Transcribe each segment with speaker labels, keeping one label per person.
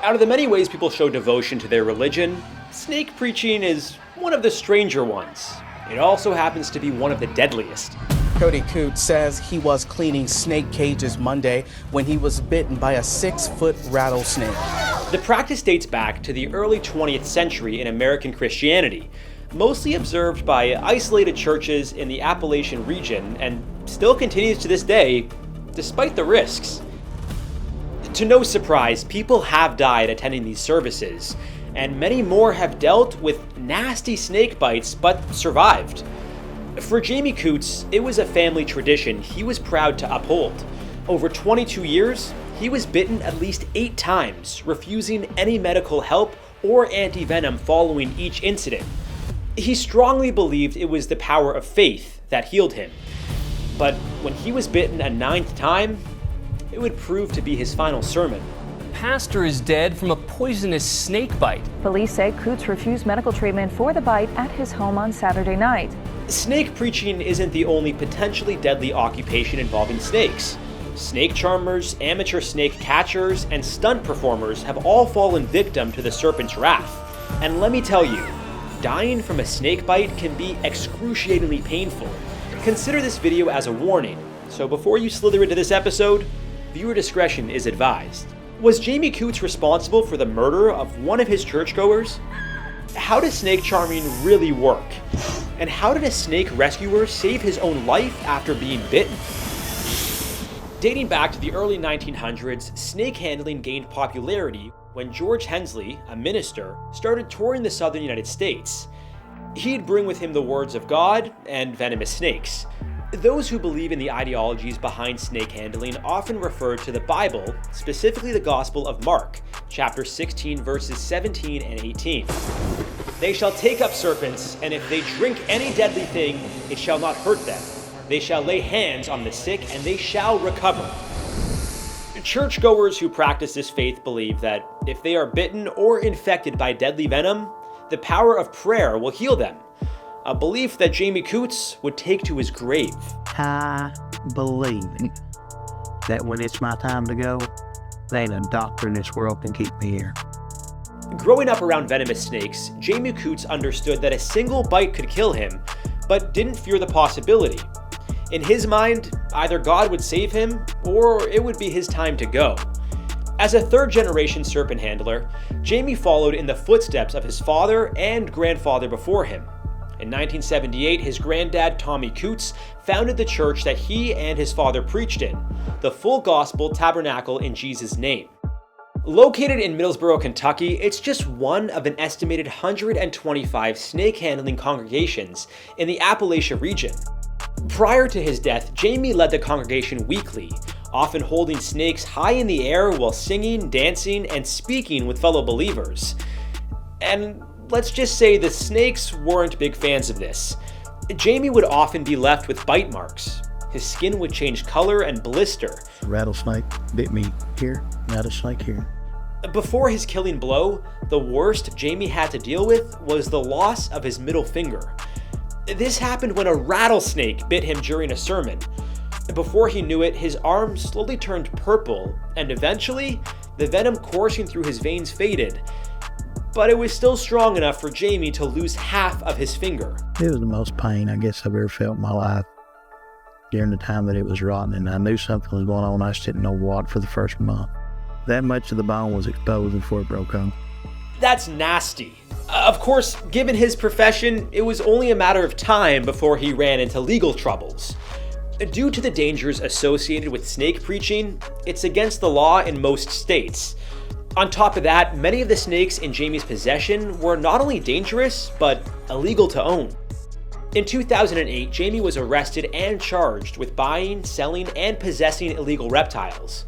Speaker 1: Out of the many ways people show devotion to their religion, snake preaching is one of the stranger ones. It also happens to be one of the deadliest.
Speaker 2: Cody Coote says he was cleaning snake cages Monday when he was bitten by a 6-foot rattlesnake.
Speaker 1: The practice dates back to the early 20th century in American Christianity, mostly observed by isolated churches in the Appalachian region, and still continues to this day, despite the risks. To no surprise, people have died attending these services, and many more have dealt with nasty snake bites but survived. For Jamie Coots, it was a family tradition he was proud to uphold. Over 22 years, he was bitten at least 8 times, refusing any medical help or anti-venom following each incident. He strongly believed it was the power of faith that healed him. But when he was bitten a 9th time, it would prove to be his final sermon.
Speaker 3: Pastor is dead from a poisonous snake bite.
Speaker 4: Police say Coots refused medical treatment for the bite at his home on Saturday night.
Speaker 1: Snake preaching isn't the only potentially deadly occupation involving snakes. Snake charmers, amateur snake catchers, and stunt performers have all fallen victim to the serpent's wrath. And let me tell you, dying from a snake bite can be excruciatingly painful. Consider this video as a warning, so before you slither into this episode, viewer discretion is advised. Was Jamie Coots responsible for the murder of one of his churchgoers? How does snake charming really work? And how did a snake rescuer save his own life after being bitten? Dating back to the early 1900s, snake handling gained popularity when George Hensley, a minister, started touring the southern United States. He'd bring with him the words of God and venomous snakes. Those who believe in the ideologies behind snake handling often refer to the Bible, specifically the Gospel of Mark, chapter 16, verses 17 and 18. They shall take up serpents, and if they drink any deadly thing, it shall not hurt them. They shall lay hands on the sick, and they shall recover. Churchgoers who practice this faith believe that if they are bitten or infected by deadly venom, the power of prayer will heal them. A belief that Jamie Coots would take to his grave.
Speaker 5: I believe that when it's my time to go, there ain't a doctor in this world can keep me here.
Speaker 1: Growing up around venomous snakes, Jamie Coots understood that a single bite could kill him, but didn't fear the possibility. In his mind, either God would save him, or it would be his time to go. As a third-generation serpent handler, Jamie followed in the footsteps of his father and grandfather before him. In 1978, his granddad, Tommy Coots, founded the church that he and his father preached in, the Full Gospel Tabernacle in Jesus' Name. Located in Middlesboro, Kentucky, it's just one of an estimated 125 snake handling congregations in the Appalachian region. Prior to his death, Jamie led the congregation weekly, often holding snakes high in the air while singing, dancing, and speaking with fellow believers. And let's just say the snakes weren't big fans of this. Jamie would often be left with bite marks. His skin would change color and blister.
Speaker 5: Rattlesnake bit me here, rattlesnake here.
Speaker 1: Before his killing blow, the worst Jamie had to deal with was the loss of his middle finger. This happened when a rattlesnake bit him during a sermon. Before he knew it, his arm slowly turned purple, and eventually, the venom coursing through his veins faded. But it was still strong enough for Jamie to lose half of his finger.
Speaker 5: It was the most pain I guess I've ever felt in my life during the time that it was rotten, and I knew something was going on. I just didn't know what for the first month. That much of the bone was exposed before it broke off.
Speaker 1: That's nasty. Of course, given his profession, it was only a matter of time before he ran into legal troubles. Due to the dangers associated with snake preaching, it's against the law in most states. On top of that, many of the snakes in Jamie's possession were not only dangerous, but illegal to own. In 2008, Jamie was arrested and charged with buying, selling, and possessing illegal reptiles.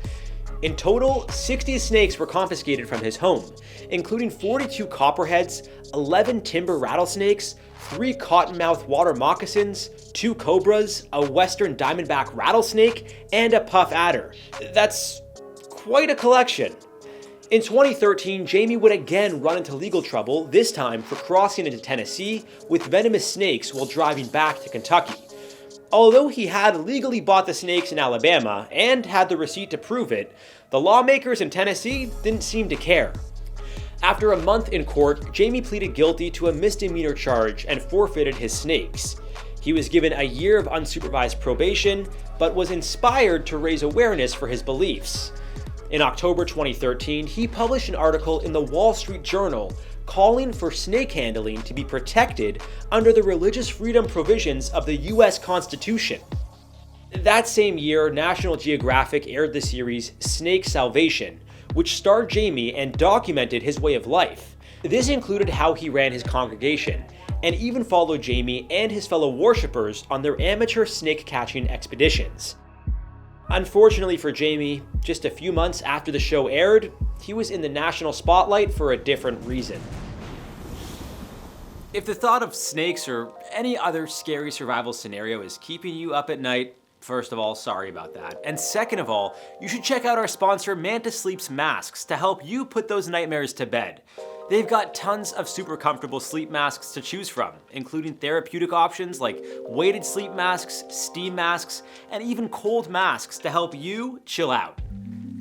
Speaker 1: In total, 60 snakes were confiscated from his home, including 42 copperheads, 11 timber rattlesnakes, 3 cottonmouth water moccasins, 2 cobras, a western diamondback rattlesnake, and a puff adder. That's quite a collection. In 2013, Jamie would again run into legal trouble, this time for crossing into Tennessee with venomous snakes while driving back to Kentucky. Although he had legally bought the snakes in Alabama and had the receipt to prove it, the lawmakers in Tennessee didn't seem to care. After a month in court, Jamie pleaded guilty to a misdemeanor charge and forfeited his snakes. He was given a year of unsupervised probation, but was inspired to raise awareness for his beliefs. In October 2013, he published an article in the Wall Street Journal calling for snake handling to be protected under the religious freedom provisions of the US Constitution. That same year, National Geographic aired the series Snake Salvation, which starred Jamie and documented his way of life. This included how he ran his congregation, and even followed Jamie and his fellow worshippers on their amateur snake catching expeditions. Unfortunately for Jamie, just a few months after the show aired, he was in the national spotlight for a different reason. If the thought of snakes or any other scary survival scenario is keeping you up at night, first of all, sorry about that. And second of all, you should check out our sponsor Manta Sleep's masks to help you put those nightmares to bed. They've got tons of super comfortable sleep masks to choose from, including therapeutic options like weighted sleep masks, steam masks, and even cold masks to help you chill out.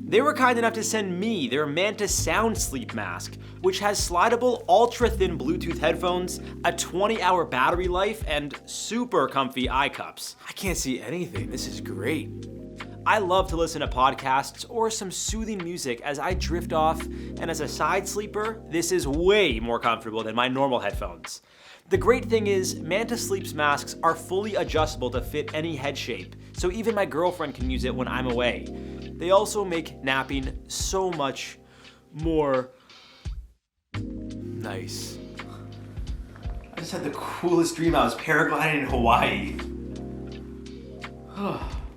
Speaker 1: They were kind enough to send me their Manta Sound Sleep Mask, which has slidable ultra-thin Bluetooth headphones, a 20-hour battery life, and super comfy eye cups. I can't see anything, this is great. I love to listen to podcasts or some soothing music as I drift off, and as a side sleeper, this is way more comfortable than my normal headphones. The great thing is, Manta Sleep's masks are fully adjustable to fit any head shape, so even my girlfriend can use it when I'm away. They also make napping so much more nice. I just had the coolest dream. I was paragliding in Hawaii.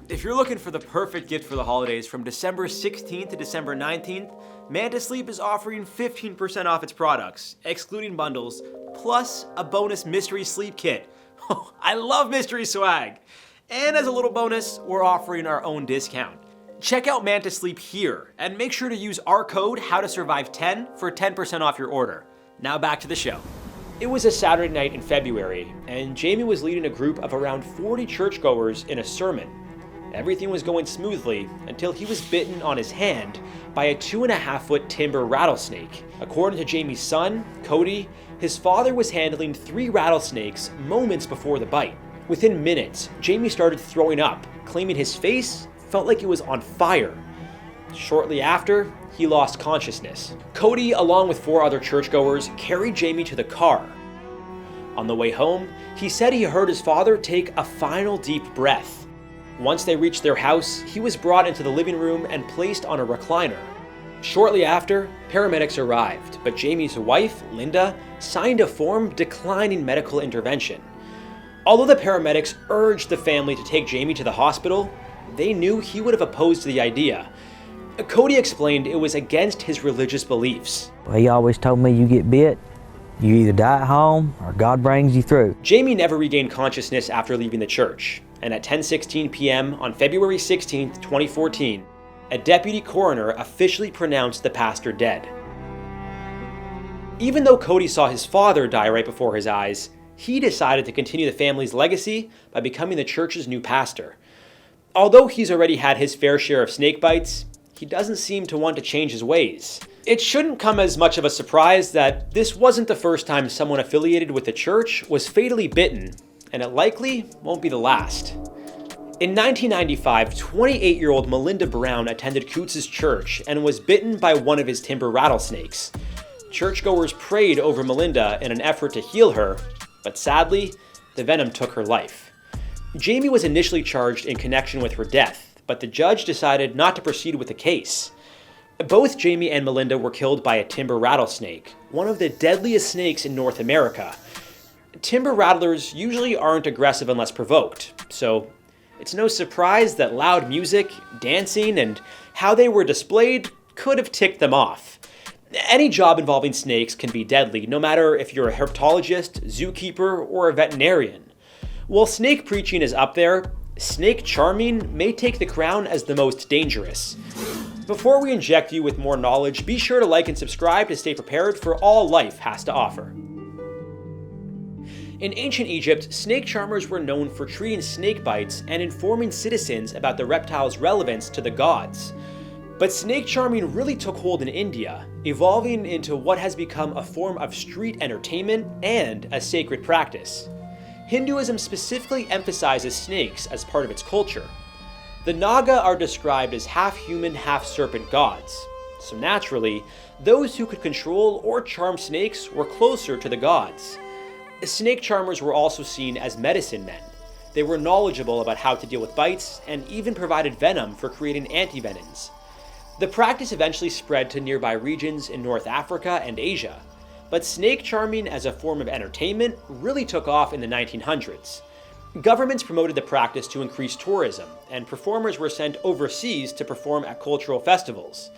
Speaker 1: If you're looking for the perfect gift for the holidays from December 16th to December 19th, Manta Sleep is offering 15% off its products, excluding bundles, plus a bonus mystery sleep kit. I love mystery swag! And as a little bonus, we're offering our own discount. Check out Manta Sleep here, and make sure to use our code HowToSurvive10 for 10% off your order. Now back to the show. It was a Saturday night in February, and Jamie was leading a group of around 40 churchgoers in a sermon. Everything was going smoothly until he was bitten on his hand by a 2.5-foot timber rattlesnake. According to Jamie's son, Cody, his father was handling 3 rattlesnakes moments before the bite. Within minutes, Jamie started throwing up, claiming his face felt like it was on fire. Shortly after, he lost consciousness. Cody, along with 4 other churchgoers, carried Jamie to the car. On the way home, he said he heard his father take a final deep breath. Once they reached their house, he was brought into the living room and placed on a recliner. Shortly after, paramedics arrived, but Jamie's wife, Linda, signed a form declining medical intervention. Although the paramedics urged the family to take Jamie to the hospital, they knew he would have opposed the idea. Cody explained it was against his religious beliefs.
Speaker 6: He always told me, you get bit, you either die at home or God brings you through.
Speaker 1: Jamie never regained consciousness after leaving the church, and at 10:16 p.m. on February 16, 2014, a deputy coroner officially pronounced the pastor dead. Even though Cody saw his father die right before his eyes, he decided to continue the family's legacy by becoming the church's new pastor. Although he's already had his fair share of snake bites, he doesn't seem to want to change his ways. It shouldn't come as much of a surprise that this wasn't the first time someone affiliated with the church was fatally bitten, and it likely won't be the last. In 1995, 28-year-old Melinda Brown attended Coots's church and was bitten by one of his timber rattlesnakes. Churchgoers prayed over Melinda in an effort to heal her, but sadly, the venom took her life. Jamie was initially charged in connection with her death, but the judge decided not to proceed with the case. Both Jamie and Melinda were killed by a timber rattlesnake, one of the deadliest snakes in North America. Timber rattlers usually aren't aggressive unless provoked, so it's no surprise that loud music, dancing, and how they were displayed could have ticked them off. Any job involving snakes can be deadly, no matter if you're a herpetologist, zookeeper, or a veterinarian. While snake preaching is up there, snake charming may take the crown as the most dangerous. Before we inject you with more knowledge, be sure to like and subscribe to stay prepared for all life has to offer. In ancient Egypt, snake charmers were known for treating snake bites and informing citizens about the reptile's relevance to the gods. But snake charming really took hold in India, evolving into what has become a form of street entertainment and a sacred practice. Hinduism specifically emphasizes snakes as part of its culture. The Naga are described as half-human, half-serpent gods. So naturally, those who could control or charm snakes were closer to the gods. Snake charmers were also seen as medicine men. They were knowledgeable about how to deal with bites and even provided venom for creating antivenoms. The practice eventually spread to nearby regions in North Africa and Asia, but snake charming as a form of entertainment really took off in the 1900s. Governments promoted the practice to increase tourism, and performers were sent overseas to perform at cultural festivals.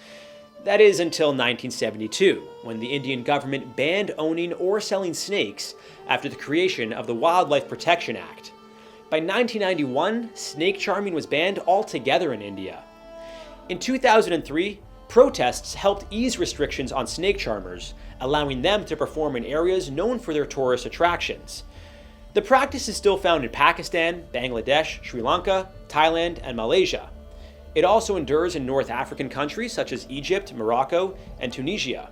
Speaker 1: That is until 1972, when the Indian government banned owning or selling snakes after the creation of the Wildlife Protection Act. By 1991, snake charming was banned altogether in India. In 2003, protests helped ease restrictions on snake charmers, allowing them to perform in areas known for their tourist attractions. The practice is still found in Pakistan, Bangladesh, Sri Lanka, Thailand, and Malaysia. It also endures in North African countries such as Egypt, Morocco, and Tunisia.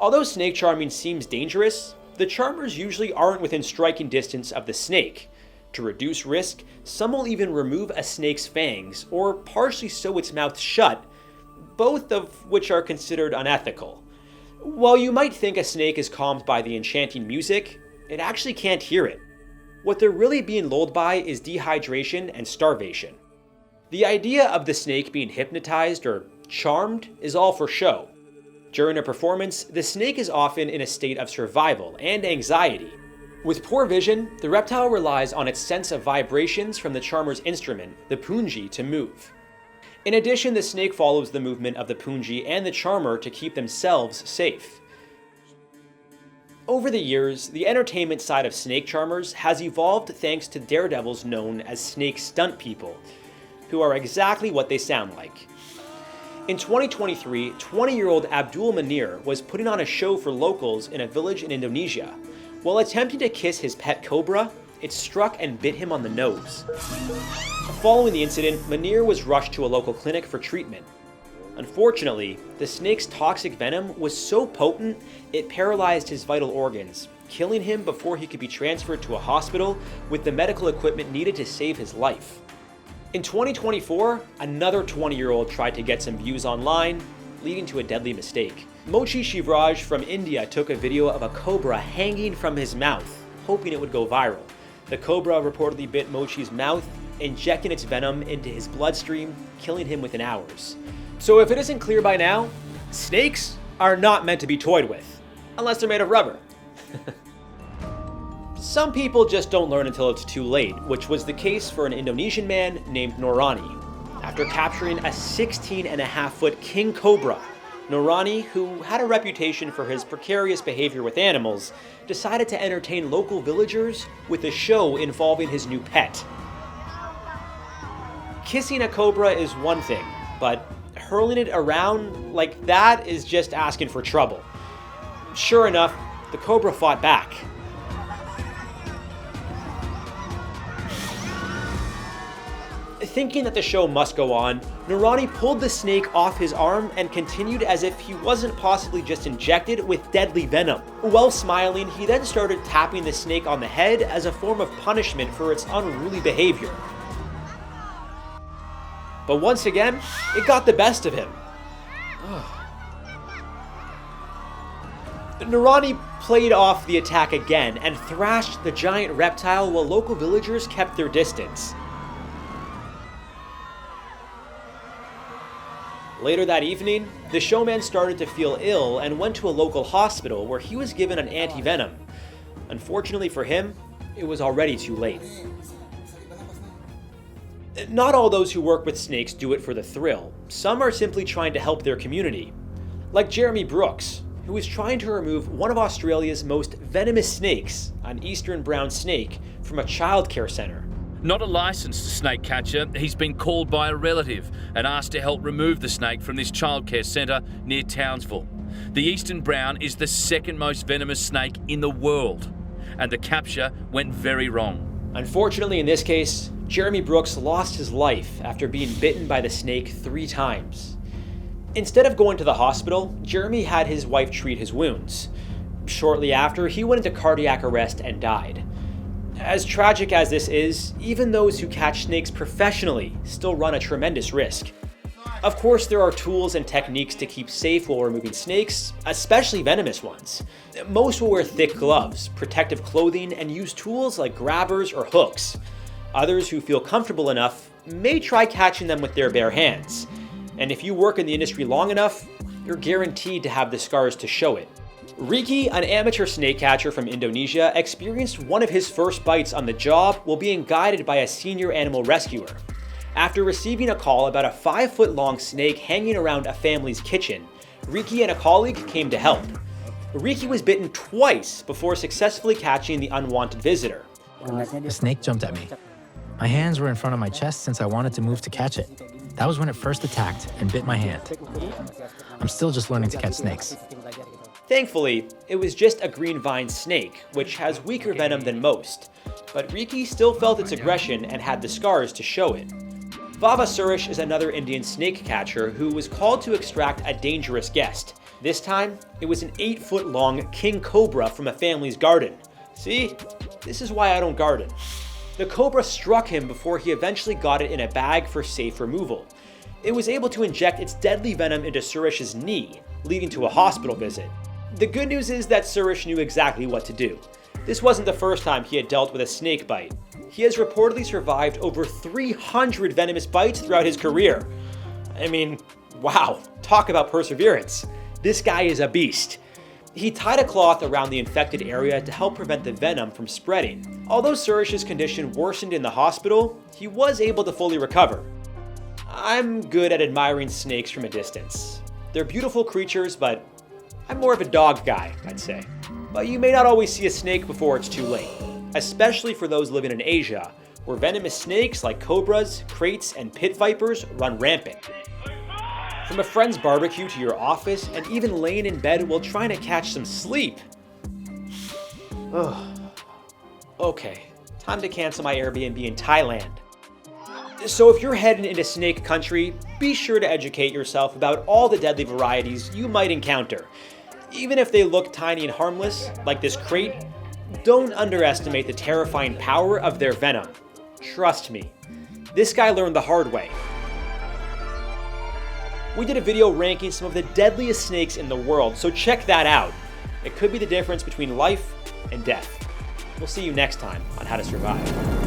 Speaker 1: Although snake charming seems dangerous, the charmers usually aren't within striking distance of the snake. To reduce risk, some will even remove a snake's fangs or partially sew its mouth shut, both of which are considered unethical. While you might think a snake is calmed by the enchanting music, it actually can't hear it. What they're really being lulled by is dehydration and starvation. The idea of the snake being hypnotized or charmed is all for show. During a performance, the snake is often in a state of survival and anxiety. With poor vision, the reptile relies on its sense of vibrations from the charmer's instrument, the punji, to move. In addition, the snake follows the movement of the punji and the charmer to keep themselves safe. Over the years, the entertainment side of snake charmers has evolved thanks to daredevils known as snake stunt people, who are exactly what they sound like. In 2023, 20-year-old Abdul Manir was putting on a show for locals in a village in Indonesia. While attempting to kiss his pet cobra, it struck and bit him on the nose. Following the incident, Manir was rushed to a local clinic for treatment. Unfortunately, the snake's toxic venom was so potent it paralyzed his vital organs, killing him before he could be transferred to a hospital with the medical equipment needed to save his life. In 2024, another 20-year-old tried to get some views online, leading to a deadly mistake. Mochi Shivraj from India took a video of a cobra hanging from his mouth, hoping it would go viral. The cobra reportedly bit Mochi's mouth, injecting its venom into his bloodstream, killing him within hours. So if it isn't clear by now, snakes are not meant to be toyed with, unless they're made of rubber. Some people just don't learn until it's too late, which was the case for an Indonesian man named Norani. After capturing a 16.5-foot king cobra, Norani, who had a reputation for his precarious behavior with animals, decided to entertain local villagers with a show involving his new pet. Kissing a cobra is one thing, but hurling it around like that is just asking for trouble. Sure enough, the cobra fought back. Thinking that the show must go on, Norani pulled the snake off his arm and continued as if he wasn't possibly just injected with deadly venom. While smiling, he then started tapping the snake on the head as a form of punishment for its unruly behavior. But once again, it got the best of him. Norani played off the attack again and thrashed the giant reptile while local villagers kept their distance. Later that evening, the showman started to feel ill and went to a local hospital where he was given an anti-venom. Unfortunately for him, it was already too late. Not all those who work with snakes do it for the thrill. Some are simply trying to help their community. Like Jeremy Brooks, who is trying to remove one of Australia's most venomous snakes, an eastern brown snake, from a childcare center.
Speaker 7: Not a licensed snake catcher, he's been called by a relative and asked to help remove the snake from this childcare centre near Townsville. The eastern brown is the second most venomous snake in the world. and the capture went very wrong.
Speaker 1: Unfortunately, in this case, Jeremy Brooks lost his life after being bitten by the snake 3 times. Instead of going to the hospital, Jeremy had his wife treat his wounds. Shortly after, he went into cardiac arrest and died. As tragic as this is, even those who catch snakes professionally still run a tremendous risk. Of course, there are tools and techniques to keep safe while removing snakes, especially venomous ones. Most will wear thick gloves, protective clothing, and use tools like grabbers or hooks. Others who feel comfortable enough may try catching them with their bare hands. And if you work in the industry long enough, you're guaranteed to have the scars to show it. Riki, an amateur snake catcher from Indonesia, experienced one of his first bites on the job while being guided by a senior animal rescuer. After receiving a call about a 5-foot-long snake hanging around a family's kitchen, Riki and a colleague came to help. Riki was bitten twice before successfully catching the unwanted visitor.
Speaker 8: The snake jumped at me. My hands were in front of my chest since I wanted to move to catch it. That was when it first attacked and bit my hand. I'm still just learning to catch snakes.
Speaker 1: Thankfully, it was just a green vine snake, which has weaker venom than most, but Riki still felt its aggression and had the scars to show it. Vava Suresh is another Indian snake catcher who was called to extract a dangerous guest. This time, it was an 8-foot-long king cobra from a family's garden. See? This is why I don't garden. The cobra struck him before he eventually got it in a bag for safe removal. It was able to inject its deadly venom into Suresh's knee, leading to a hospital visit. The good news is that Suresh knew exactly what to do. This wasn't the first time he had dealt with a snake bite. He has reportedly survived over 300 venomous bites throughout his career. I mean, wow, talk about perseverance. This guy is a beast. He tied a cloth around the infected area to help prevent the venom from spreading. Although Suresh's condition worsened in the hospital, he was able to fully recover. I'm good at admiring snakes from a distance. They're beautiful creatures, but I'm more of a dog guy, I'd say. But you may not always see a snake before it's too late, especially for those living in Asia, where venomous snakes like cobras, kraits, and pit vipers run rampant. From a friend's barbecue to your office, and even laying in bed while trying to catch some sleep. Ugh. Okay, time to cancel my Airbnb in Thailand. So if you're heading into snake country, be sure to educate yourself about all the deadly varieties you might encounter. Even if they look tiny and harmless, like this krait, don't underestimate the terrifying power of their venom. Trust me, this guy learned the hard way. We did a video ranking some of the deadliest snakes in the world, so check that out. It could be the difference between life and death. We'll see you next time on How to Survive.